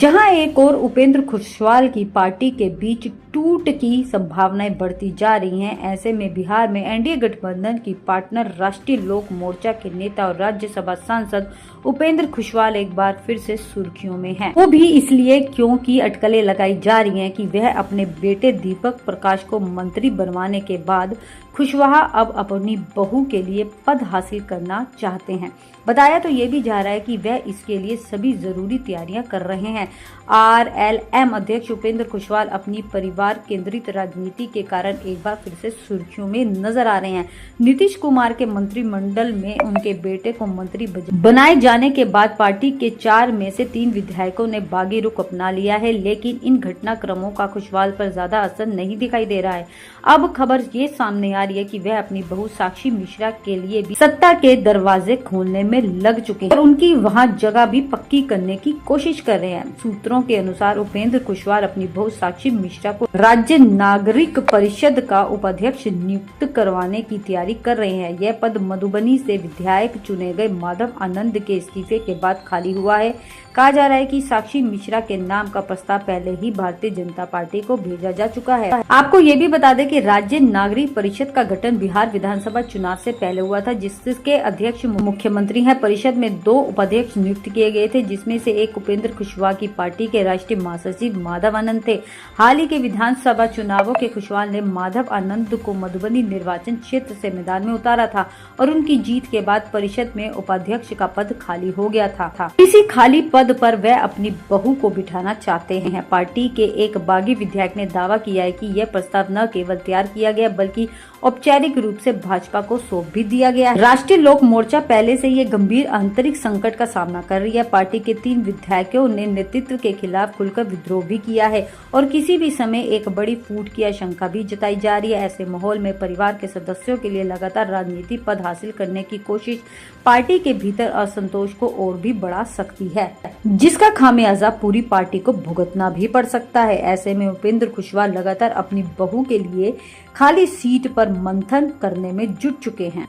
जहां एक और उपेंद्र कुशवाहा की पार्टी के बीच टूट की संभावनाएं बढ़ती जा रही हैं। ऐसे में बिहार में एनडीए गठबंधन की पार्टनर राष्ट्रीय लोक मोर्चा के नेता और राज्यसभा सांसद उपेंद्र कुशवाहा एक बार फिर से सुर्खियों में हैं। वो भी इसलिए क्योंकि अटकलें लगाई जा रही हैं कि वह अपने बेटे दीपक प्रकाश को मंत्री बनवाने के बाद कुशवाहा अब अपनी बहू के लिए पद हासिल करना चाहते हैं। बताया तो ये भी जा रहा है कि वह इसके लिए सभी जरूरी तैयारियां कर रहे हैं। आरएलएम अध्यक्ष उपेंद्र कुशवाहा अपनी परिवार केंद्रित राजनीति के कारण एक बार फिर से सुर्खियों में नजर आ रहे हैं। नीतीश कुमार के मंत्रिमंडल में उनके बेटे को मंत्री बनाए जाने के बाद पार्टी के 4 में से 3 विधायकों ने बागी रुख अपना लिया है, लेकिन इन घटनाक्रमों का कुशवाहा पर ज्यादा असर नहीं दिखाई दे रहा है। अब खबर ये सामने आ रही है कि वह अपनी बहू साक्षी मिश्रा के लिए भी सत्ता के दरवाजे खोलने में लग चुके हैं और उनकी वहां जगह भी पक्की करने की कोशिश कर रहे हैं। सूत्रों के अनुसार उपेंद्र कुशवाहा अपनी बहू साक्षी मिश्रा को राज्य नागरिक परिषद का उपाध्यक्ष नियुक्त करवाने की तैयारी कर रहे हैं। यह पद मधुबनी से विधायक चुने गए माधव आनंद के इस्तीफे के बाद खाली हुआ है। कहा जा रहा है कि साक्षी मिश्रा के नाम का प्रस्ताव पहले ही भारतीय जनता पार्टी को भेजा जा चुका है। आपको ये भी बता दें कि राज्य नागरिक परिषद का गठन बिहार विधानसभा चुनाव से पहले हुआ था, जिसके अध्यक्ष मुख्यमंत्री हैं। परिषद में 2 उपाध्यक्ष नियुक्त किए गए थे, जिसमें से एक उपेंद्र कुशवाहा की पार्टी के राष्ट्रीय महासचिव माधव आनंद थे। हाल ही के विधानसभा चुनावों के कुशवाहा ने माधव आनंद को मधुबनी निर्वाचन क्षेत्र से मैदान में उतारा था और उनकी जीत के बाद परिषद में उपाध्यक्ष का पद खाली हो गया था। इसी खाली पद पर वह अपनी बहू को बिठाना चाहते हैं। पार्टी के एक बागी विधायक ने दावा किया है कि यह प्रस्ताव न केवल तैयार किया गया बल्कि औपचारिक रूप से भाजपा को सौंप भी दिया गया। राष्ट्रीय लोक मोर्चा पहले से ये गंभीर आंतरिक संकट का सामना कर रही है। पार्टी के 3 विधायकों ने नेतृत्व के खिलाफ खुलकर विद्रोह भी किया है और किसी भी समय एक बड़ी फूट की आशंका भी जताई जा रही है। ऐसे माहौल में परिवार के सदस्यों के लिए लगातार राजनीति पद हासिल करने की कोशिश पार्टी के भीतर असंतोष को और भी बढ़ा सकती है, जिसका खामियाजा पूरी पार्टी को भुगतना भी पड़ सकता है। ऐसे में उपेंद्र कुशवाहा लगातार अपनी बहू के लिए खाली सीट पर मंथन करने में जुट चुके हैं।